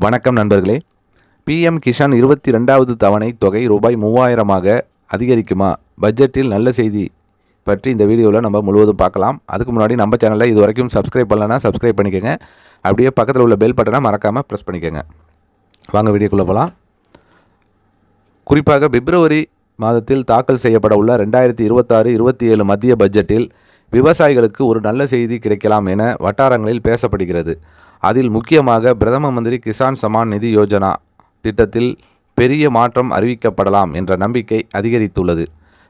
வணக்கம் நண்பர்களே. பிஎம் கிஷான் 22வது தவணை தொகை ரூபாய் 3000ஆக அதிகரிக்குமா? பட்ஜெட்டில் நல்ல செய்தி பற்றி இந்த வீடியோவில் நம்ம முழுவதும் பார்க்கலாம். அதுக்கு முன்னாடி நம்ம சேனலை இது வரைக்கும் சப்ஸ்கிரைப் பண்ணலன்னா சப்ஸ்கிரைப் பண்ணிக்கோங்க. அப்படியே பக்கத்தில் உள்ள பெல் பட்டனை மறக்காமல் ப்ரெஸ் பண்ணிக்கோங்க. வாங்க வீடியோக்குள்ளே போகலாம். குறிப்பாக பிப்ரவரி மாதத்தில் தாக்கல் செய்யப்பட உள்ள 2026-27 மத்திய பட்ஜெட்டில் விவசாயிகளுக்கு ஒரு நல்ல செய்தி கிடைக்கலாம் என வட்டாரங்களில் பேசப்படுகிறது. அதில் முக்கியமாக பிரதம மந்திரி கிசான் சம்மான் நிதி யோஜனா திட்டத்தில் பெரிய மாற்றம் அறிவிக்கப்படலாம் என்ற நம்பிக்கை அதிகரித்துள்ளது.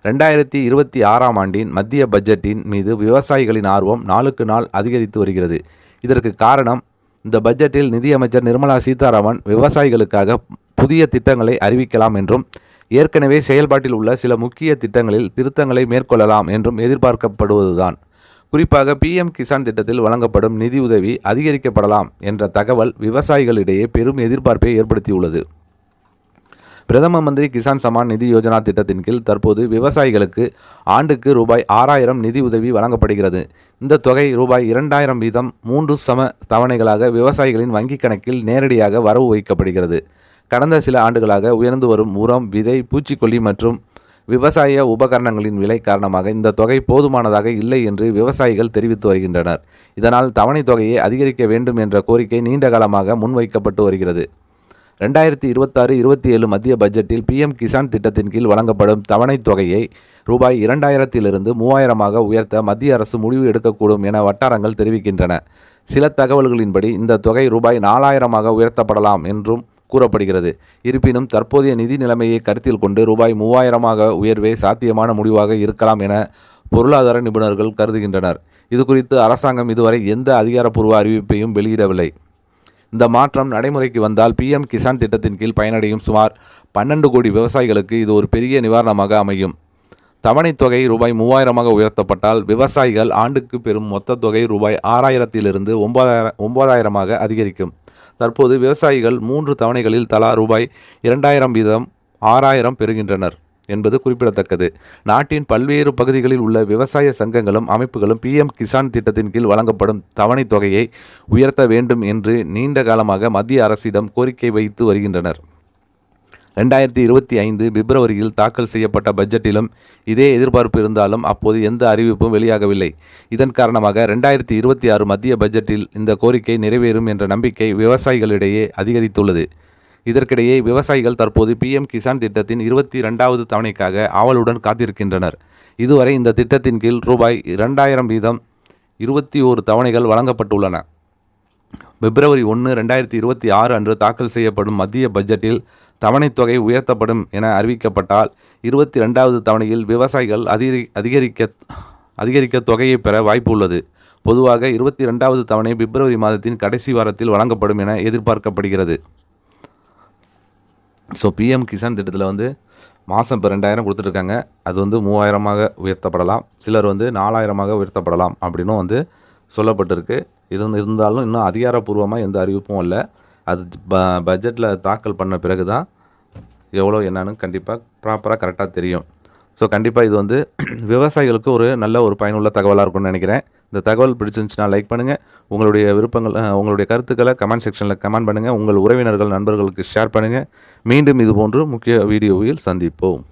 2026ஆம் ஆண்டின் மத்திய பட்ஜெட்டின் மீது விவசாயிகளின் ஆர்வம் நாளுக்கு நாள் அதிகரித்து வருகிறது. இதற்கு காரணம், இந்த பட்ஜெட்டில் நிதியமைச்சர் நிர்மலா சீதாராமன் விவசாயிகளுக்காக புதிய திட்டங்களை அறிவிக்கலாம் என்றும், ஏற்கனவே செயல்பாட்டில் உள்ள சில முக்கிய திட்டங்களில் திருத்தங்களை மேற்கொள்ளலாம் என்றும் எதிர்பார்க்கப்படுவதுதான். குறிப்பாக பிஎம் கிசான் திட்டத்தில் வழங்கப்படும் நிதியுதவி அதிகரிக்கப்படலாம் என்ற தகவல் விவசாயிகளிடையே பெரும் எதிர்பார்ப்பை ஏற்படுத்தியுள்ளது. பிரதம மந்திரி கிசான் சம்மான் நிதி யோஜனா திட்டத்தின் கீழ் தற்போது விவசாயிகளுக்கு ஆண்டுக்கு ரூபாய் 6000 நிதி உதவி வழங்கப்படுகிறது. இந்த தொகை ரூபாய் 2000 வீதம் 3 சம தவணைகளாக விவசாயிகளின் வங்கிக் கணக்கில் நேரடியாக வரவு வைக்கப்படுகிறது. கடந்த சில ஆண்டுகளாக உயர்ந்து வரும் உரம், விதை, பூச்சிக்கொல்லி மற்றும் விவசாய உபகரணங்களின் விலை காரணமாக இந்த தொகை போதுமானதாக இல்லை என்று விவசாயிகள் தெரிவித்து வருகின்றனர். இதனால் தவணை தொகையை அதிகரிக்க வேண்டும் என்ற கோரிக்கை நீண்ட காலமாக முன்வைக்கப்பட்டு வருகிறது. 2026-27 மத்திய பட்ஜெட்டில் பிஎம் கிசான் திட்டத்தின் கீழ் வழங்கப்படும் தவணை தொகையை ரூபாய் 2000 3000ஆக உயர்த்த மத்திய அரசு முடிவு எடுக்கக்கூடும் என வட்டாரங்கள் தெரிவிக்கின்றன. சில தகவல்களின்படி இந்த தொகை ரூபாய் 4000ஆக உயர்த்தப்படலாம் என்றும் கூறப்படுகிறது. இருப்பினும் தற்போதைய நிதி நிலைமையை கருத்தில் கொண்டு ரூபாய் 3000ஆக உயர்வே சாத்தியமான முடிவாக இருக்கலாம் என பொருளாதார நிபுணர்கள் கருதுகின்றனர். இது குறித்து அரசாங்கம் இதுவரை எந்த அதிகாரப்பூர்வ அறிவிப்பையும் வெளியிடவில்லை. இந்த மாற்றம் நடைமுறைக்கு வந்தால் பிஎம் கிசான் திட்டத்தின் கீழ் பயனடையும் சுமார் 12 கோடி விவசாயிகளுக்கு இது ஒரு பெரிய நிவாரணமாக அமையும். தவணை தொகை ரூபாய் 3000ஆக உயர்த்தப்பட்டால் விவசாயிகள் ஆண்டுக்கு பெறும் மொத்த தொகை ரூபாய் 6000 9000ஆக அதிகரிக்கும். தற்போது விவசாயிகள் 3 தவணைகளில் தலா ரூபாய் 2000 வீதம் 6000 பெறுகின்றனர் என்பது குறிப்பிடத்தக்கது. நாட்டின் பல்வேறு பகுதிகளில் உள்ள விவசாய சங்கங்களும் அமைப்புகளும் பிஎம் கிசான் திட்டத்தின் கீழ் வழங்கப்படும் தவணை தொகையை உயர்த்த வேண்டும் என்று நீண்ட காலமாக மத்திய அரசிடம் கோரிக்கை வைத்து வருகின்றனர். 2025 பிப்ரவரியில் தாக்கல் செய்யப்பட்ட பட்ஜெட்டிலும் இதே எதிர்பார்ப்பு இருந்தாலும் அப்போது எந்த அறிவிப்பும் வெளியாகவில்லை. இதன் காரணமாக 2026 மத்திய பட்ஜெட்டில் இந்த கோரிக்கை நிறைவேறும் என்ற நம்பிக்கை விவசாயிகளிடையே அதிகரித்துள்ளது. இதற்கிடையே விவசாயிகள் தற்போது பிஎம் கிசான் திட்டத்தின் 22வது தவணைக்காக ஆவலுடன் காத்திருக்கின்றனர். இதுவரை இந்த திட்டத்தின் கீழ் ரூபாய் 2000 வீதம் 21 தவணைகள் வழங்கப்பட்டுள்ளன. பிப்ரவரி 1, 2026 அன்று தாக்கல் செய்யப்படும் மத்திய பட்ஜெட்டில் தவணை தொகை உயர்த்தப்படும் என அறிவிக்கப்பட்டால் 22வது தவணையில் விவசாயிகள் அதிகரிக்க தொகையை பெற வாய்ப்பு உள்ளது. பொதுவாக 22வது தவணை பிப்ரவரி மாதத்தின் கடைசி வாரத்தில் வழங்கப்படும் என எதிர்பார்க்கப்படுகிறது. பிஎம் கிசான் திட்டத்தில் மாதம் இப்போ 2000 கொடுத்துட்ருக்காங்க. அது 3000ஆக உயர்த்தப்படலாம், சிலர் 4000ஆக உயர்த்தப்படலாம் அப்படின்னும் சொல்லப்பட்டிருக்கு. இருந்தாலும் இன்னும் அதிகாரப்பூர்வமாக எந்த அறிவிப்பும் இல்லை. அது பட்ஜெட்டில் தாக்கல் பண்ண பிறகு தான் எவ்வளோ என்னன்னு கண்டிப்பாக ப்ராப்பராக கரெக்டாக தெரியும். கண்டிப்பாக இது விவசாயிகளுக்கு ஒரு நல்ல ஒரு பயனுள்ள தகவலாக இருக்கும்னு நினைக்கிறேன். இந்த தகவல் பிடிச்சிருந்துச்சுன்னா லைக் பண்ணுங்கள். உங்களுடைய விருப்பங்கள், உங்களுடைய கருத்துக்களை கமெண்ட் செக்ஷனில் கமெண்ட் பண்ணுங்கள். உங்கள் உறவினர்கள், நண்பர்களுக்கு ஷேர் பண்ணுங்கள். மீண்டும் இதுபோன்று முக்கிய வீடியோவில் சந்திப்போம்.